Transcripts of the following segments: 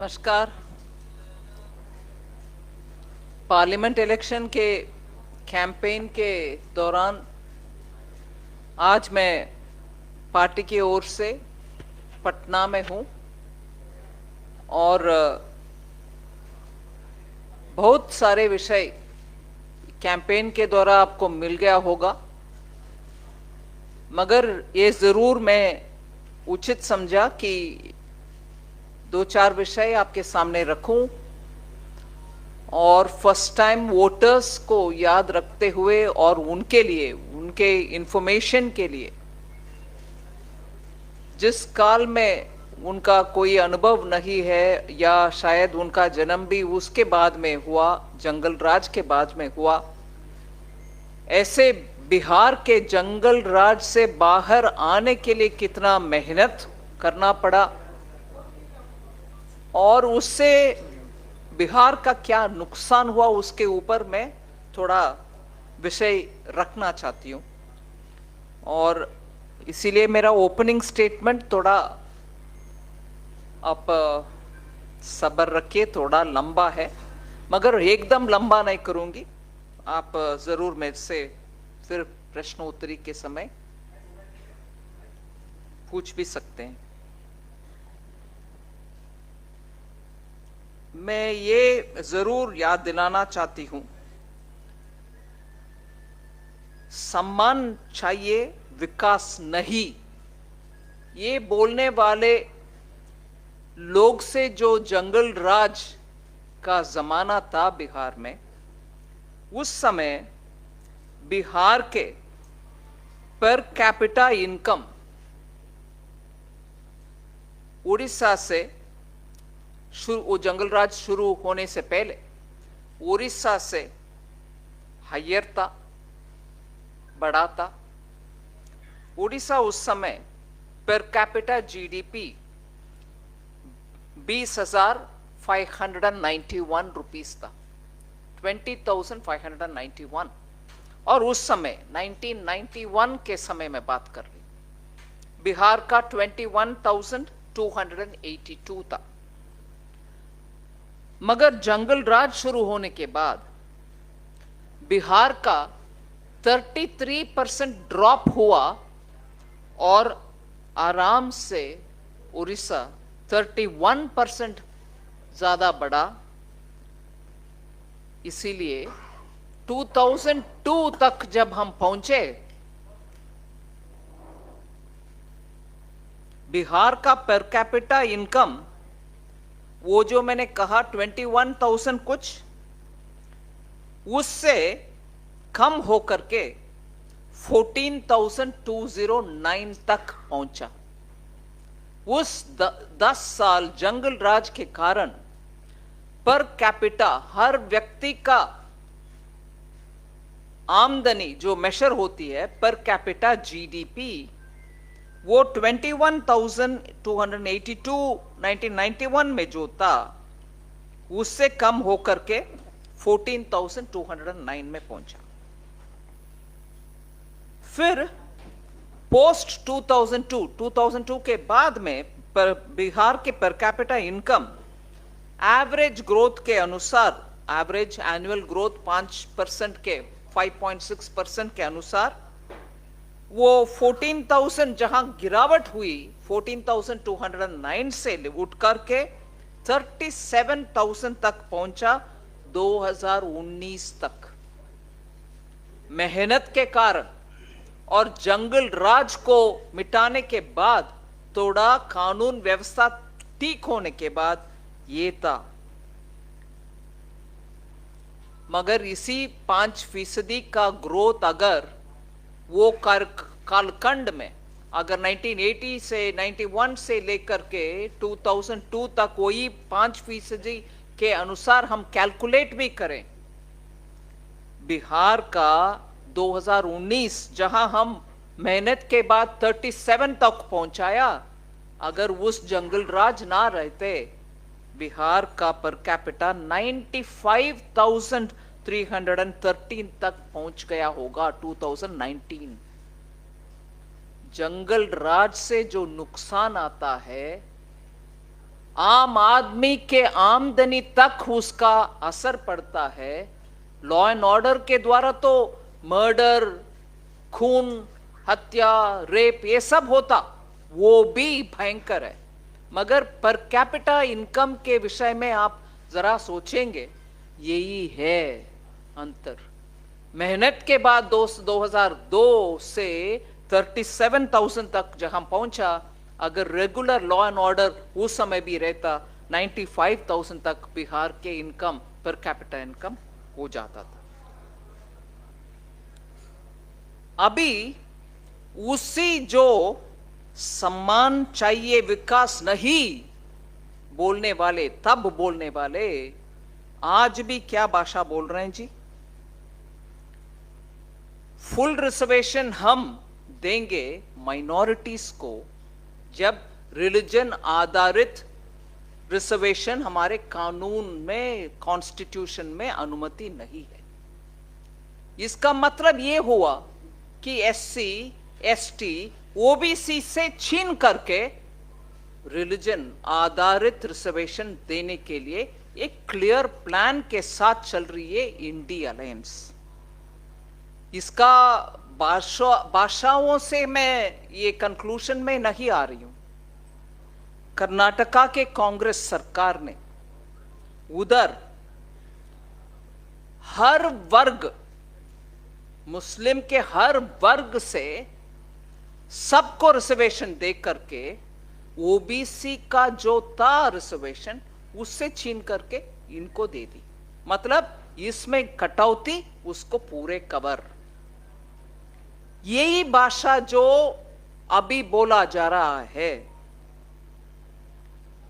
नमस्कार। Parliament election के campaign के दौरान आज मैं पार्टी की ओर से पटना में हूं और बहुत सारे विषय कैंपेन के दौरान आपको मिल गया होगा, मगर ये ज़रूर मैं उचित समझा कि दो चार विषय आपके सामने रखूं और फर्स्ट टाइम वोटर्स को याद रखते हुए और उनके लिए, उनके इंफॉर्मेशन के लिए, जिस काल में उनका कोई अनुभव नहीं है या शायद उनका जन्म भी उसके बाद में हुआ, जंगल राज के बाद में हुआ, ऐसे बिहार के जंगल राज से बाहर आने के लिए कितना मेहनत करना पड़ा और उससे बिहार का क्या नुकसान हुआ, उसके ऊपर मैं थोड़ा विषय रखना चाहती हूं। और इसीलिए मेरा ओपनिंग स्टेटमेंट थोड़ा आप सब्र रखिए, थोड़ा लंबा है, मगर एकदम लंबा नहीं करूंगी। आप जरूर मेरे से फिर प्रश्नोत्तरी के समय पूछ भी सकते हैं। मैं ये जरूर याद दिलाना चाहती हूं, सम्मान चाहिए, विकास नहीं। ये बोलने वाले लोग से जो जंगल राज का जमाना था बिहार में, उस समय बिहार के पर कैपिटा इनकम उड़ीसा से वो जंगल राज शुरू होने से पहले उड़ीसा से हायर था, बड़ा था। उड़ीसा उस समय पर कैपिटा जीडीपी 20,591 रुपीस था, 20,591। और उस समय 1991 के समय में बात कर रही, बिहार का 21,282 था। मगर जंगल राज शुरू होने के बाद बिहार का 33% ड्रॉप हुआ और आराम से उड़ीसा 31% ज्यादा बढ़ा। इसीलिए 2002 तक जब हम पहुंचे, बिहार का पर कैपिटा इनकम वो जो मैंने कहा 21,000 कुछ, उससे कम होकर के 14,209 तक पहुंचा। उस 10 साल जंगल राज के कारण पर कैपिटा, हर व्यक्ति का आमदनी जो मेजर होती है पर कैपिटा जीडीपी, वो 21,282 1991 में जो था, उससे कम होकर के 14,209 में पहुंचा। फिर पोस्ट 2002 के बाद में बिहार के per capita income average growth के अनुसार, एवरेज एनुअल ग्रोथ 5% के 5.6% के अनुसार वो 14,000 जहां गिरावट हुई 14,209 से उठ करके 37,000 तक पहुंचा 2019 तक। मेहनत के कारण और जंगल राज को मिटाने के बाद, थोड़ा कानून व्यवस्था ठीक होने के बाद ये था। मगर इसी 5% का ग्रोथ अगर वो कालखंड में, अगर 1980 से 91 से लेकर के 2002 तक वही 5% के अनुसार हम कैलकुलेट भी करें, बिहार का 2019 जहां हम मेहनत के बाद 37 तक पहुंचाया, अगर उस जंगल राज ना रहते, बिहार का पर कैपिटा 95,313 तक पहुंच गया होगा 2019। जंगल राज से जो नुकसान आता है, आम आदमी के आमदनी तक उसका असर पड़ता है। लॉ एंड ऑर्डर के द्वारा तो मर्डर, खून, हत्या, रेप ये सब होता, वो भी भयंकर है। मगर पर कैपिटा इनकम के विषय में आप जरा सोचेंगे, यही है अंतर। मेहनत के बाद 2002 से 37,000 तक जहां पहुंचा, अगर रेगुलर लॉ एंड ऑर्डर उस समय भी रहता 95,000 तक बिहार के इनकम पर कैपिटा इनकम हो जाता था। अभी उसी जो सम्मान चाहिए विकास नहीं बोलने वाले, तब बोलने वाले आज भी क्या भाषा बोल रहे हैं जी? फुल रिजर्वेशन हम देंगे माइनॉरिटीज को, जब रिलीजन आधारित रिजर्वेशन हमारे कानून में, कॉन्स्टिट्यूशन में अनुमति नहीं है। इसका मतलब यह हुआ कि एससी, एसटी, ओबीसी से छीन करके रिलीजन आधारित रिजर्वेशन देने के लिए एक क्लियर प्लान के साथ चल रही है इंडी अलायंस। इसका भाषाओं से मैं ये कंक्लूजन में नहीं आ रही हूं। कर्नाटका के कांग्रेस सरकार ने उधर हर वर्ग, मुस्लिम के हर वर्ग से सबको रिजर्वेशन दे करके ओबीसी का जो था रिजर्वेशन उससे छीन करके इनको दे दी। मतलब इसमें कटौती, उसको पूरे कवर। यही भाषा जो अभी बोला जा रहा है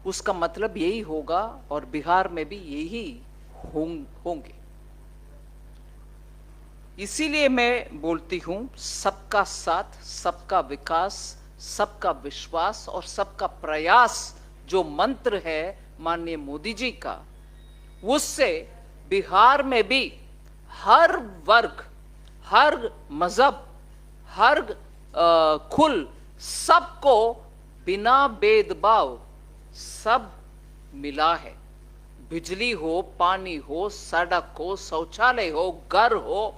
उसका मतलब यही होगा, और बिहार में भी यही होंगे। इसीलिए मैं बोलती हूं, सबका साथ, सबका विकास, सबका विश्वास और सबका प्रयास जो मंत्र है माननीय मोदी जी का, उससे बिहार में भी हर वर्ग, हर मजहब, हर कुल, सबको बिना भेदभाव सब मिला है। बिजली हो, पानी हो, सड़क हो, शौचालय हो, घर हो,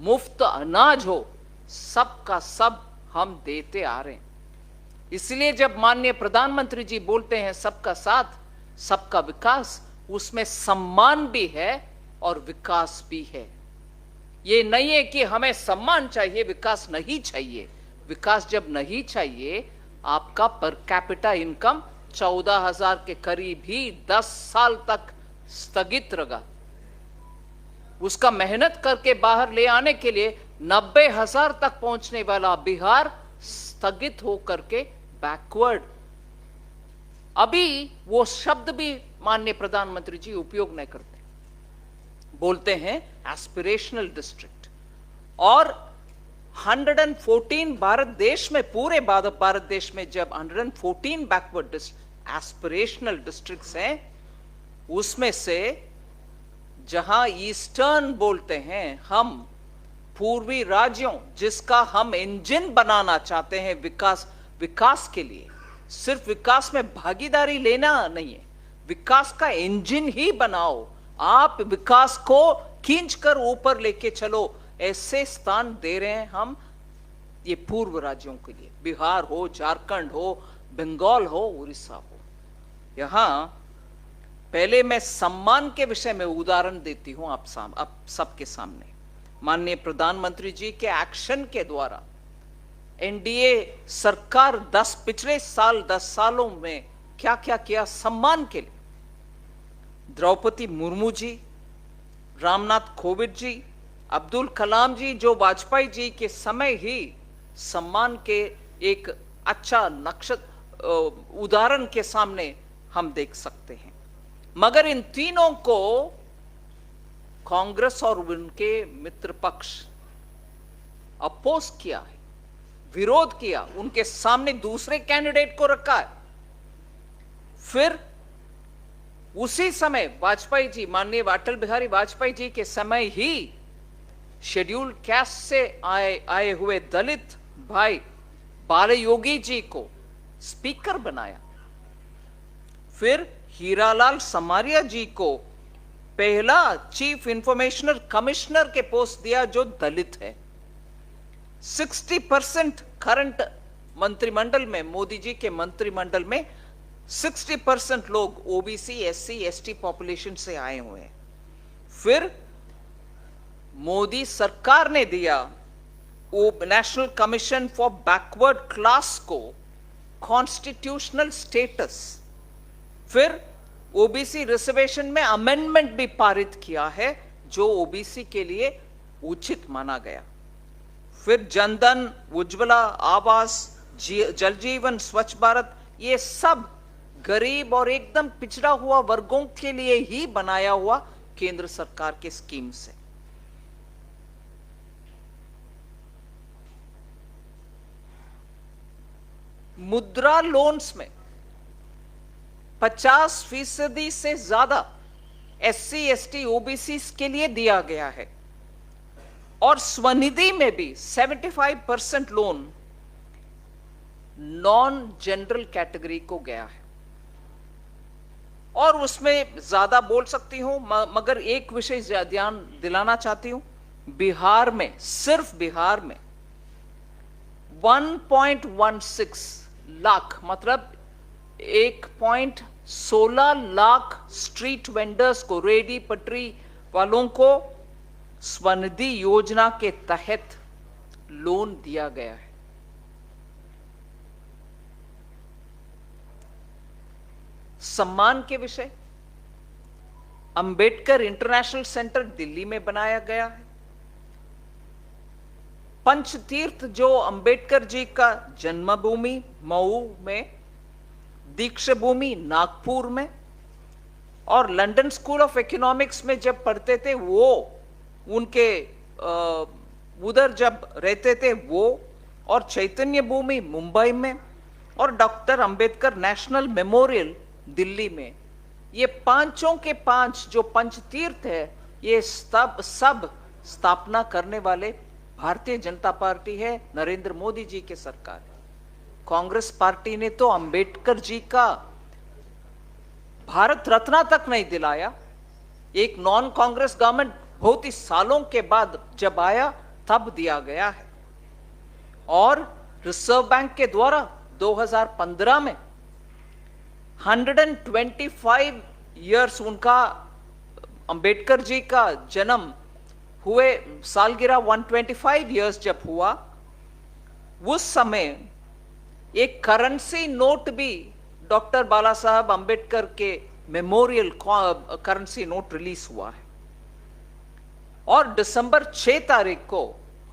मुफ्त अनाज हो, सबका सब हम देते आ रहे हैं। इसलिए जब माननीय प्रधानमंत्री जी बोलते हैं सबका साथ, सबका विकास, उसमें सम्मान भी है और विकास भी है। ये नहीं है कि हमें सम्मान चाहिए, विकास नहीं चाहिए। विकास जब नहीं चाहिए, आपका पर कैपिटा इनकम 14,000 के करीब ही 10 साल तक स्थगित रहा। उसका मेहनत करके बाहर ले आने के लिए 90,000 तक पहुंचने वाला बिहार स्थगित होकर के बैकवर्ड। अभी वो शब्द भी माननीय प्रधानमंत्री जी उपयोग नहीं करते, बोलते हैं एस्पिरेशनल डिस्ट्रिक्ट। और 114 भारत देश में, पूरे भारत देश में जब 114 बैकवर्ड एस्पिरेशनल डिस्ट्रिक्ट्स हैं, उसमें से जहां ईस्टर्न बोलते हैं हम, पूर्वी राज्यों जिसका हम इंजन बनाना चाहते हैं विकास के लिए, सिर्फ विकास में भागीदारी लेना नहीं है, विकास का इंजन ही बनाओ। आप विकास को खींचकर ऊपर लेके चलो, ऐसे स्थान दे रहे हैं हम ये पूर्व राज्यों के लिए। बिहार हो, झारखंड हो, बंगाल हो, उड़ीसा हो। यहां पहले मैं सम्मान के विषय में उदाहरण देती हूं आप सबके सामने। माननीय प्रधानमंत्री जी के एक्शन के द्वारा एनडीए सरकार पिछले 10 सालों में क्या क्या किया सम्मान के लिए। द्रौपदी मुर्मू जी, रामनाथ कोविंद जी, अब्दुल कलाम जी, जो वाजपेयी जी के समय ही सम्मान के एक अच्छा उदाहरण के सामने हम देख सकते हैं। मगर इन तीनों को कांग्रेस और उनके मित्र पक्ष अपोज किया है, विरोध किया, उनके सामने दूसरे कैंडिडेट को रखा है। फिर उसी समय वाजपेयी जी, माननीय अटल बिहारी वाजपेयी जी के समय ही शेड्यूल्ड कास्ट से आए हुए दलित भाई बालयोगी जी को स्पीकर बनाया। फिर हीरालाल समारिया जी को पहला चीफ इंफॉर्मेशन कमिश्नर के पोस्ट दिया जो दलित है। 60% करंट मंत्रिमंडल में, मोदी जी के मंत्रिमंडल में 60% लोग ओबीसी, एससी, एसटी पॉपुलेशन से आए हुए हैं। फिर मोदी सरकार ने दिया national commission for backward class को कॉन्स्टिट्यूशनल स्टेटस। फिर ओबीसी रिजर्वेशन में अमेंडमेंट भी पारित किया है जो ओबीसी के लिए उचित माना गया। फिर जनधन, उज्ज्वला, आवास, जल जीवन, स्वच्छ भारत, ये सब गरीब और एकदम पिछड़ा हुआ वर्गों के लिए ही बनाया हुआ केंद्र सरकार के स्कीम्स है। मुद्रा लोन्स में 50% से ज्यादा एससी, एसटी, ओबीसी के लिए दिया गया है और स्वनिधि में भी 75% लोन नॉन जनरल कैटेगरी को गया है। और उसमें ज्यादा बोल सकती हूं, मगर एक विषय ध्यान दिलाना चाहती हूं। बिहार में, सिर्फ बिहार में 1.16 लाख, मतलब 1.16 लाख स्ट्रीट वेंडर्स को, रेडी पटरी वालों को स्वनिधि योजना के तहत लोन दिया गया है। सम्मान के विषय, अंबेडकर इंटरनेशनल सेंटर दिल्ली में बनाया गया है। पंचतीर्थ जो अंबेडकर जी का जन्मभूमि मऊ में, दीक्षा भूमि नागपुर में, और लंदन स्कूल ऑफ इकोनॉमिक्स में जब पढ़ते थे वो उनके उधर जब रहते थे वो, और चैतन्य भूमि मुंबई में, और doctor Ambedkar national memorial Delhi में। ये पांचों के पांच जो पंचतीर्थ है, ये सब स्थापना करने वाले भारतीय जनता पार्टी है, नरेंद्र मोदी जी के सरकार है। कांग्रेस पार्टी ने तो अंबेडकर जी का भारत रत्न तक नहीं दिलाया। एक नॉन कांग्रेस गवर्नमेंट बहुत ही सालों के बाद जब आया तब दिया गया है। और रिजर्व बैंक के द्वारा 2015 में 125 इयर्स उनका, अंबेडकर जी का जन्म हुए सालगिरह 125 इयर्स जब हुआ, उस समय एक करेंसी नोट भी डॉक्टर बाला साहब अंबेडकर के मेमोरियल करेंसी नोट रिलीज हुआ है। और दिसंबर 6 तारीख को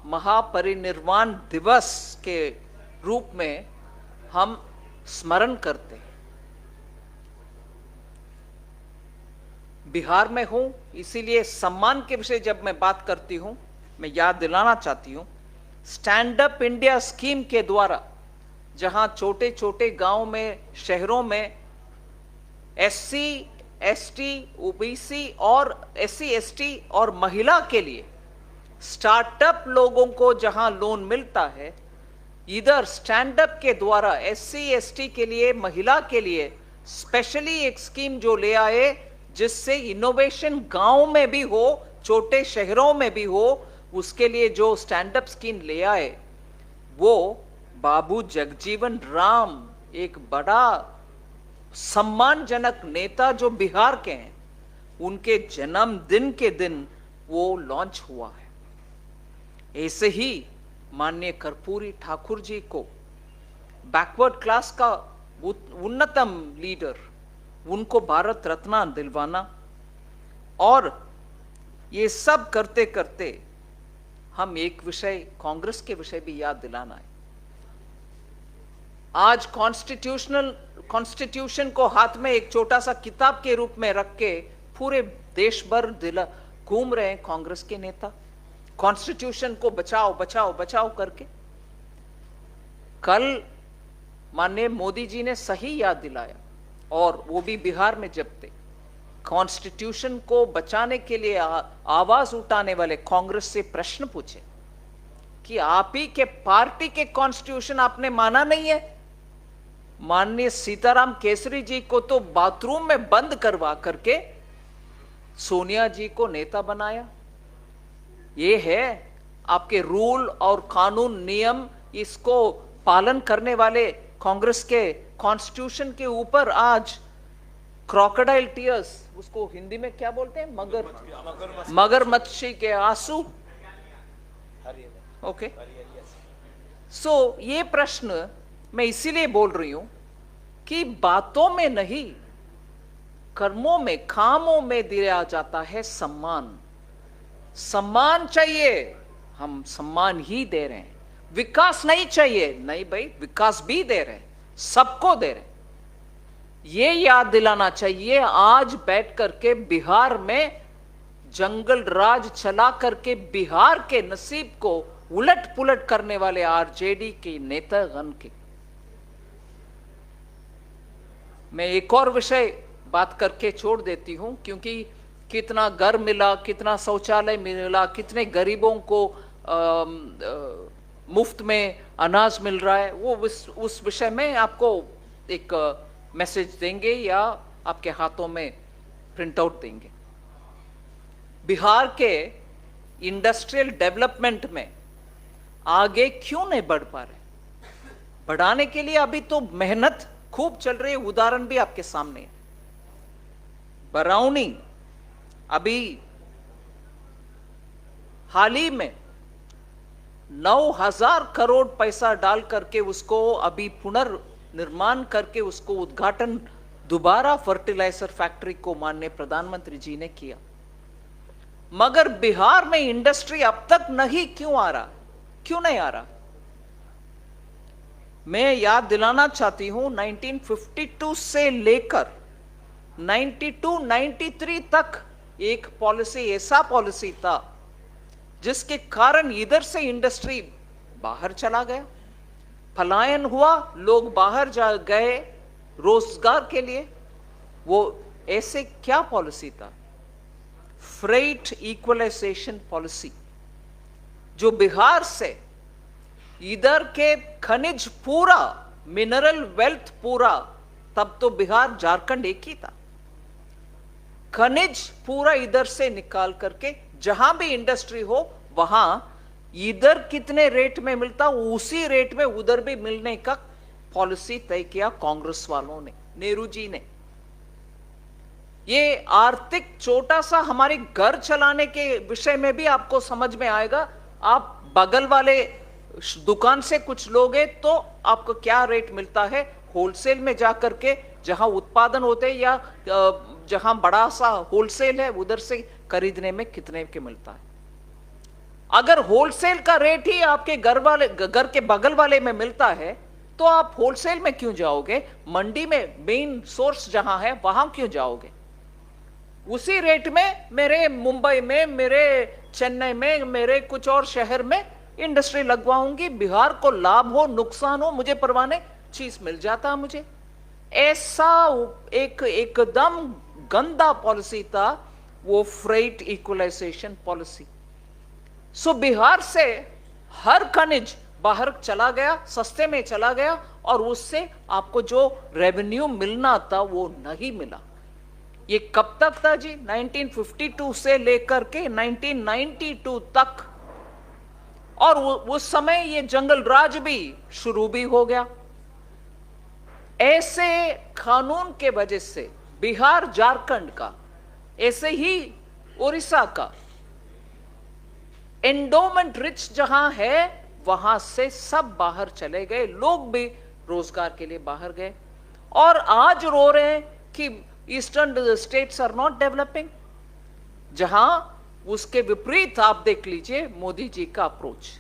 महापरिनिर्वाण दिवस के रूप में हम स्मरण करते हैं। बिहार में हूं, इसीलिए सम्मान के विषय जब मैं बात करती हूं, मैं याद दिलाना चाहती हूं, स्टैंड अप इंडिया स्कीम के द्वारा जहां छोटे छोटे गांव में, शहरों में एससी, एसटी, ओबीसी और एससी, एसटी और महिला के लिए स्टार्टअप लोगों को जहां लोन मिलता है, इधर स्टैंड अप के द्वारा एससी, एसटी के लिए, महिला के लिए स्पेशली एक स्कीम जो ले आए, जिससे इनोवेशन गांव में भी हो, छोटे शहरों में भी हो, उसके लिए जो स्टैंड अप स्कीम ले आए, वो बाबू जगजीवन राम, एक बड़ा सम्मानजनक नेता जो बिहार के हैं, उनके जन्मदिन के दिन वो लॉन्च हुआ है। ऐसे ही माननीय कर्पूरी ठाकुर जी को बैकवर्ड क्लास का उन्नतम लीडर, उनको भारत रत्न दिलवाना, और ये सब करते करते हम एक विषय, कांग्रेस के विषय भी याद दिलाना है। आज कॉन्स्टिट्यूशन को हाथ में एक छोटा सा किताब के रूप में रख के पूरे देश भर घूम रहे हैं कांग्रेस के नेता, कॉन्स्टिट्यूशन को बचाओ बचाओ बचाओ करके। कल माननीय मोदी जी ने सही याद दिलाया, और वो भी बिहार में जब थे, कॉन्स्टिट्यूशन को बचाने के लिए आवाज उठाने वाले कांग्रेस से प्रश्न पूछे कि आप ही के पार्टी के कॉन्स्टिट्यूशन आपने माना नहीं है, माननीय सीताराम केसरी जी को तो बाथरूम में बंद करवा करके सोनिया जी को नेता बनाया। ये है आपके रूल और कानून नियम, इसको पालन करने वाले कांग्रेस के कॉन्स्टिट्यूशन के ऊपर आज क्रोकोडाइल टीयर्स, उसको हिंदी में क्या बोलते हैं, मगरमच्छी के आंसू। ओके, सो ये प्रश्न मैं इसीलिए बोल रही हूं कि बातों में नहीं, कर्मों में, कामों में दिया जाता है सम्मान। सम्मान चाहिए, हम सम्मान ही दे रहे हैं। विकास नहीं चाहिए, नहीं भाई, विकास भी दे रहे हैं, सबको दे रहे हैं। ये याद दिलाना चाहिए। आज बैठ करके बिहार में जंगल राज चला करके बिहार के नसीब को उलट पुलट करने वाले आरजेडी के नेतागण के, मैं एक और विषय बात करके छोड़ देती हूं, क्योंकि कितना घर मिला, कितना शौचालय मिला, कितने गरीबों को मुफ्त में अनाज मिल रहा है, वो उस विषय में आपको एक मैसेज देंगे या आपके हाथों में प्रिंट आउट देंगे। बिहार के इंडस्ट्रियल डेवलपमेंट में आगे क्यों नहीं बढ़ पा रहे? बढ़ाने के लिए अभी तो मेहनत खूब चल रही है, उदाहरण भी आपके सामने है। बरौनी अभी हाल ही में 9,000 करोड़ पैसा डाल करके उसको अभी पुनर्निर्माण करके उसको उद्घाटन दोबारा फर्टिलाइजर फैक्ट्री को माननीय प्रधानमंत्री जी ने किया। मगर बिहार में इंडस्ट्री अब तक नहीं क्यों आ रहा? क्यों नहीं आ रहा? मैं याद दिलाना चाहती हूं 1952 से लेकर 92-93 तक एक पॉलिसी, ऐसा पॉलिसी था जिसके कारण इधर से इंडस्ट्री बाहर चला गया, पलायन हुआ, लोग बाहर जा गए रोजगार के लिए। वो ऐसे क्या पॉलिसी था? फ्रेट इक्वलाइजेशन पॉलिसी, जो बिहार से इधर के खनिज पूरा, मिनरल वेल्थ पूरा, तब तो बिहार झारखंड एक ही था, खनिज पूरा इधर से निकाल करके जहां भी इंडस्ट्री हो वहां इधर कितने रेट में मिलता उसी रेट में उधर भी मिलने का पॉलिसी तय किया कांग्रेस वालों ने, नेहरू जी ने। ये आर्थिक छोटा सा हमारे घर चलाने के विषय में भी आपको समझ में आएगा। आप बगल वाले दुकान से कुछ लोगे तो आपको क्या रेट मिलता है, होलसेल में जाकर के जहां उत्पादन होते हैं या जहां बड़ा सा होलसेल है उधर से खरीदने में कितने के मिलता है। अगर होलसेल का रेट ही आपके घर के बगल वाले में मिलता है तो आप होलसेल में क्यों जाओगे? मंडी में मेन सोर्स जहां है वहां क्यों जाओगे? उसी रेट में मेरे मुंबई में, मेरे चेन्नई में, मेरे कुछ और शहर में इंडस्ट्री लगवाऊंगी, बिहार को लाभ हो नुकसान हो मुझे परवाह नहीं, चीज मिल जाता मुझे। ऐसा एकदम गंदा पॉलिसी था वो फ्रेट इक्वलाइजेशन पॉलिसी। सो बिहार से हर खनिज बाहर चला गया, सस्ते में चला गया, और उससे आपको जो रेवेन्यू मिलना था वो नहीं मिला। ये कब तक था जी? 1952 से लेकर के 1992 तक, और उस समय ये जंगल राज भी शुरू भी हो गया। ऐसे कानून के वजह से बिहार, झारखंड का, ऐसे ही उड़ीसा का एंडोमेंट रिच जहां है वहां से सब बाहर चले गए, लोग भी रोजगार के लिए बाहर गए, और आज रो रहे हैं कि eastern states are not developing, जहां उसके विपरीत आप देख लीजिए मोदी जी का approach.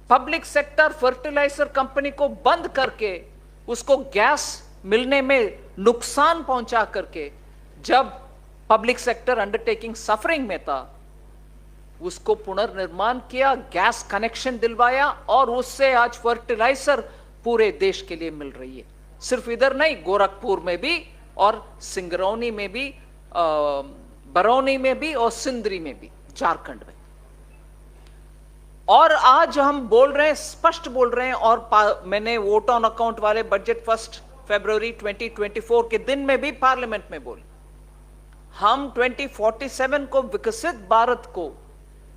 Public sector fertiliser company को बंद करके उसको गैस मिलने में नुकसान पहुंचा करके, जब पब्लिक सेक्टर अंडरटेकिंग सफरिंग में था, उसको पुनर्निर्माण किया, गैस कनेक्शन दिलवाया, और उससे आज फर्टिलाइजर पूरे देश के लिए मिल रही है। सिर्फ इधर नहीं, गोरखपुर में भी और सिंगरौली में भी, बरौनी में भी और सिंदरी में भी, झारखंड में। और आज हम बोल रहे हैं, स्पष्ट बोल रहे हैं, और मैंने वोट ऑन अकाउंट वाले बजट 1 फरवरी 2024 के दिन में भी पार्लियामेंट में बोले, हम 2047 को विकसित भारत को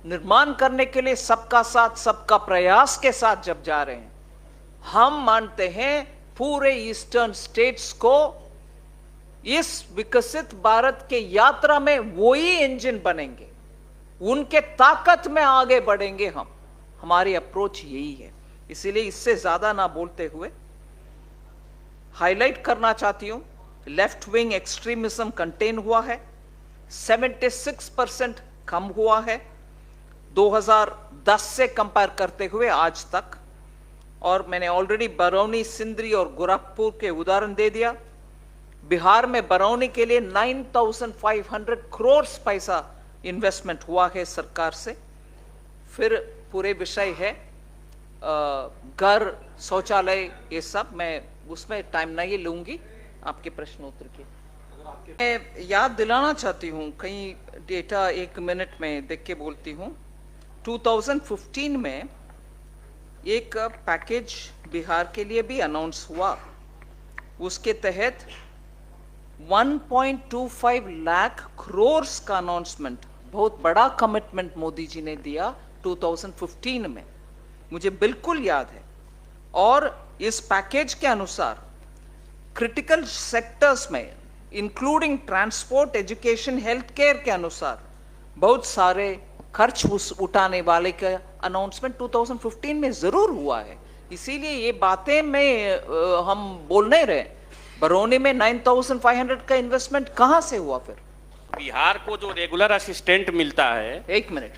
निर्माण करने के लिए सबका साथ सबका प्रयास के साथ जब जा रहे हैं, हम मानते हैं पूरे ईस्टर्न स्टेट्स को इस विकसित भारत के यात्रा में वही इंजन बनेंगे, उनके ताकत में आगे बढ़ेंगे हम। हमारी अप्रोच यही है। इसीलिए इससे ज्यादा ना बोलते हुए हाईलाइट करना चाहती हूं, लेफ्ट विंग एक्सट्रीमिज्म कंटेन हुआ है, 76% कम हुआ है 2010 से कंपेयर करते हुए आज तक। और मैंने ऑलरेडी बरौनी, सिंदरी और गोरखपुर के उदाहरण दे दिया। बिहार में बरौनी के लिए 9,500 करोड़ पैसा इन्वेस्टमेंट हुआ है सरकार से। फिर पूरे विषय है घर, शौचालय, ये सब, मैं उसमें टाइम नहीं लूंगी आपके प्रश्न उत्तर के। मैं याद दिलाना चाहती हूं, कहीं डेटा 1 मिनट में देख के बोलती हूं। 2015 में एक पैकेज बिहार के लिए भी अनाउंस हुआ, उसके तहत 1.25 लाख करोड़ का अनाउंसमेंट, बहुत बड़ा कमिटमेंट मोदी जी ने दिया 2015 में, मुझे बिल्कुल याद है। और इस पैकेज के अनुसार क्रिटिकल सेक्टर्स में including transport, education, health care के अनुसार बहुत सारे खर्च उठाने वाले का अनाउंसमेंट 2015 में जरूर हुआ है। इसीलिए ये बातें में हम बोल नहीं रहे। बरौनी में 9,500 का इन्वेस्टमेंट कहां से हुआ? फिर बिहार को जो रेगुलर असिस्टेंट मिलता है, 1 मिनट,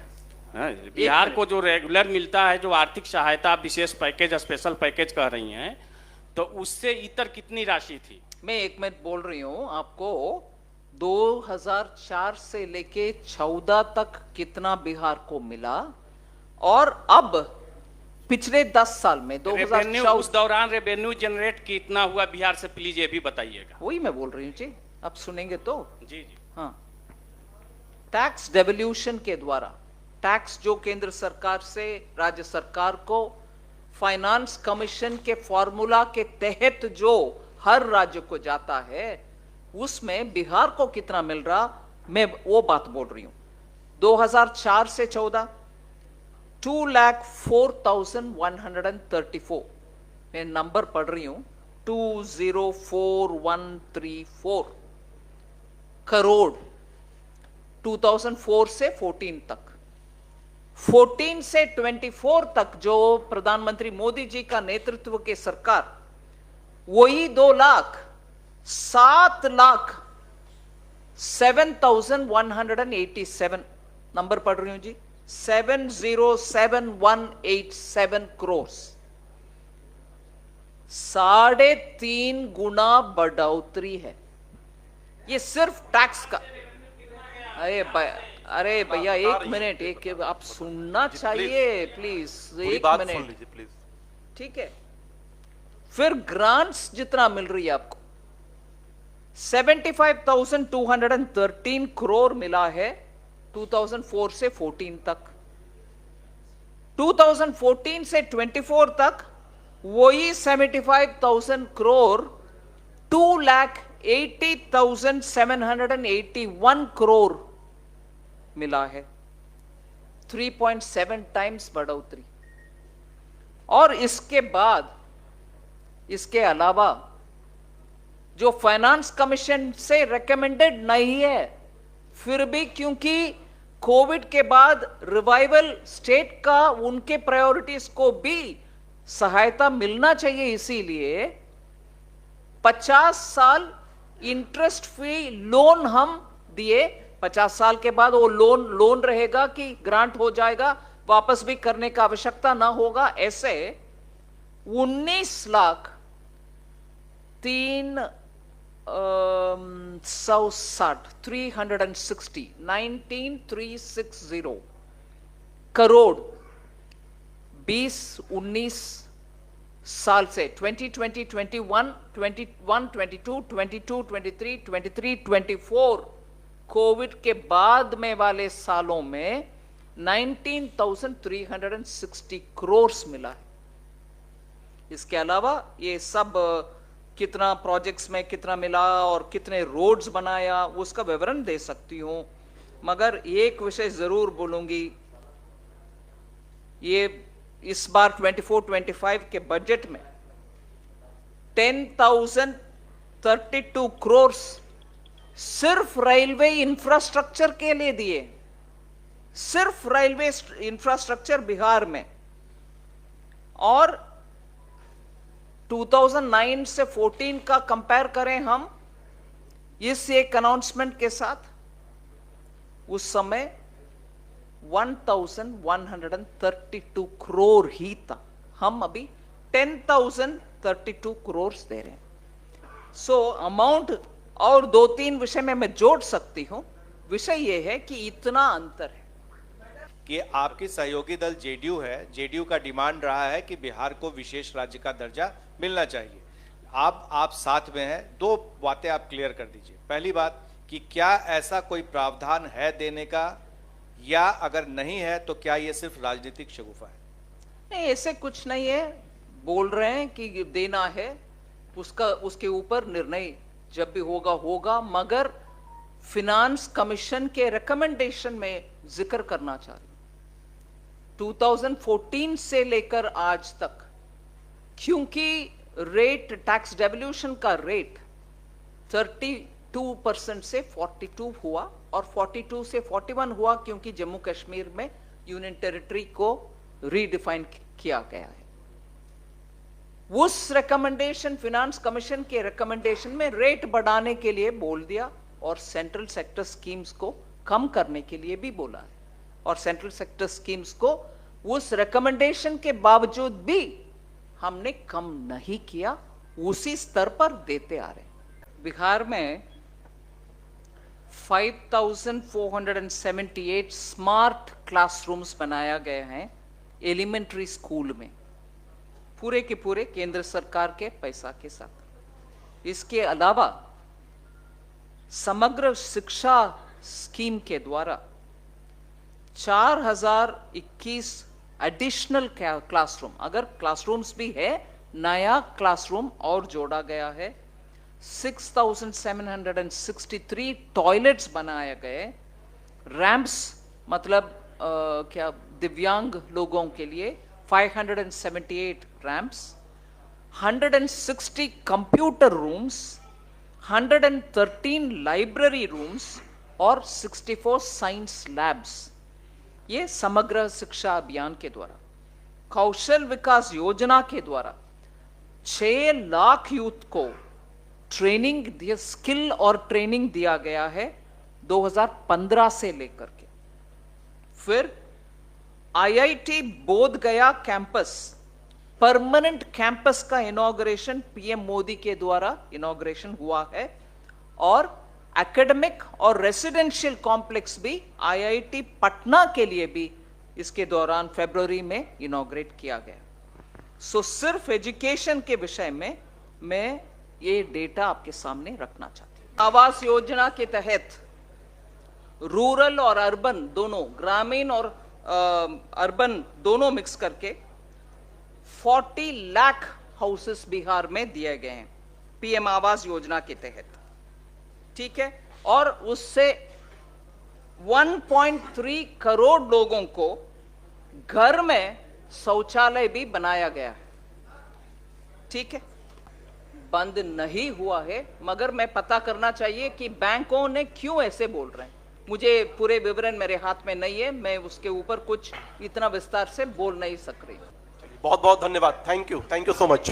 बिहार को जो रेगुलर मिलता है, जो आर्थिक सहायता, विशेष पैकेज, स्पेशल पैकेज कह रही हैं, तो उससे इतर कितनी राशि थी? मैं 1 मिनट बोल रही हूं आपको। 2004 से लेके 14 तक कितना बिहार को मिला, और अब पिछले 10 साल में 2014 उस दौरान रेवेन्यू जनरेट कितना हुआ बिहार से, प्लीज ये भी बताइएगा। वही मैं बोल रही हूँ जी, अब सुनेंगे तो। जी जी हाँ, टैक्स डेवल्यूशन के द्वारा, टैक्स जो केंद्र सरकार से राज्य सरकार को फाइनेंस कमीशन के फॉर्मूला के तहत जो हर राज्य को जाता है, उसमें बिहार को कितना मिल रहा, मैं वो बात बोल रही हूं। 2004 से 14 2,04,134, मैं नंबर पढ़ रही हूं, 2,04,134 करोड़ 2004 से 14 तक। 14 से 24 तक जो प्रधानमंत्री मोदी जी का नेतृत्व के सरकार, वही 2,07,187 नंबर पढ़ रही हूं जी, 707,187 करोड़, 3.5 गुना बढ़ोतरी है। ये सिर्फ टैक्स का। अरे भैया 1 मिनट, एक आप सुनना चाहिए प्लीज, 1 मिनट, ठीक है। फिर ग्रांट्स जितना मिल रही है आपको, 75,213 करोड़ मिला है 2004 से 14 तक। 2014 से 24 तक वही 75,000 करोड़ 2,80,781 करोड़ मिला है, 3.7 टाइम्स बढ़ोतरी। और इसके बाद, इसके अलावा जो फाइनेंस कमीशन से रेकमेंडेड नहीं है, फिर भी क्योंकि कोविड के बाद रिवाइवल स्टेट का, उनके प्रायोरिटीज को भी सहायता मिलना चाहिए, इसीलिए 50 साल इंटरेस्ट फ्री लोन हम दिए। 50 साल के बाद वो लोन रहेगा कि ग्रांट हो जाएगा, वापस भी करने का आवश्यकता ना होगा। ऐसे 19,360 करोड़ 20-19 साल से 2020, 21, 22, 23, 24 कोविड के बाद में वाले सालों में 19,360 करोड़ मिला है। इसके अलावा ये सब कितना प्रोजेक्ट्स में कितना मिला और कितने रोड्स बनाया उसका विवरण दे सकती हूं, मगर एक विषय जरूर बोलूंगी, ये इस बार 24-25 के बजट में 10,032 करोड़ सिर्फ रेलवे इंफ्रास्ट्रक्चर के लिए दिए, सिर्फ रेलवे इंफ्रास्ट्रक्चर बिहार में। और 2009 से 14 का कंपेयर करें हम इस एक अनाउंसमेंट के साथ, उस समय 1,132 करोड़ ही था, हम अभी 10,032 करोड़ दे रहे हैं। सो अमाउंट और 2-3 विषय में मैं जोड़ सकती हूं। विषय यह है कि इतना अंतर है कि आपकी सहयोगी दल जेडीयू है, जेडीयू का डिमांड रहा है कि बिहार को विशेष राज्य का दर्जा मिलना चाहिए। आप साथ में हैं, दो बातें आप क्लियर कर दीजिए। पहली बात कि क्या ऐसा कोई प्रावधान है देने का, या अगर नहीं है तो क्या ये सिर्फ राजनीतिक शगुफा है? नहीं, ऐसे कुछ नहीं है। बोल रहे हैं कि देना है, उसके ऊपर निर्णय जब भी होगा होगा, मगर फिनांस कमीशन के रिकमेंडेशन में जिक्र करना चाह रही हूं 2014 से लेकर आज तक, क्योंकि रेट टैक्स डेवल्यूशन का रेट 32% से 42 हुआ और 42 से 41 हुआ, क्योंकि जम्मू कश्मीर में यूनियन टेरिटरी को रीडिफाइन किया गया है। उस रिकमेंडेशन, फिनांस कमीशन के रिकमेंडेशन में रेट बढ़ाने के लिए बोल दिया और सेंट्रल सेक्टर स्कीम्स को कम करने के लिए भी बोला है, और सेंट्रल सेक्टर स्कीम्स को उस रिकमेंडेशन के बावजूद भी हमने कम नहीं किया, उसी स्तर पर देते आ रहे। बिहार में 5,478 स्मार्ट क्लासरूम्स बनाया गया है एलिमेंट्री स्कूल में, पूरे के पूरे केंद्र सरकार के पैसा के साथ। इसके अलावा समग्र शिक्षा स्कीम के द्वारा 4,021 एडिशनल क्लासरूम, अगर क्लासरूम्स भी है, नया क्लासरूम और जोड़ा गया है। 6,763 टॉयलेट्स बनाए गए, रैंप्स मतलब क्या दिव्यांग लोगों के लिए 578 ramps, 160 computer rooms, 113 library rooms और 64 साइंस लैब्स। ये समग्र शिक्षा अभियान के द्वारा। कौशल विकास योजना के द्वारा 6 लाख यूथ को ट्रेनिंग, स्किल और ट्रेनिंग दिया गया है 2015 से लेकर के। फिर आईआईटी बोध गया कैंपस, परमानेंट कैंपस का इनॉग्रेशन पीएम मोदी के द्वारा इनॉग्रेशन हुआ है, और एकेडमिक और रेसिडेंशियल कॉम्प्लेक्स भी आईआईटी पटना के लिए भी इसके दौरान फरवरी में इनॉग्रेट किया गया। सो सिर्फ एजुकेशन के विषय में मैं ये डेटा आपके सामने रखना चाहती हूं। आवास योजना के तहत रूरल और अर्बन दोनों, ग्रामीण और अर्बन दोनों मिक्स करके 40 लाख हाउसेस बिहार में दिए गए हैं पीएम आवास योजना के तहत, ठीक है। और उससे 1.3 करोड़ लोगों को घर में शौचालय भी बनाया गया है, ठीक है। बंद नहीं हुआ है, मगर मैं पता करना चाहिए कि बैंकों ने क्यों ऐसे बोल रहे हैं। मुझे पूरे विवरण मेरे हाथ में नहीं है, मैं उसके ऊपर कुछ इतना विस्तार से बोल नहीं सक रही। बहुत बहुत धन्यवाद, थैंक यू सो मच।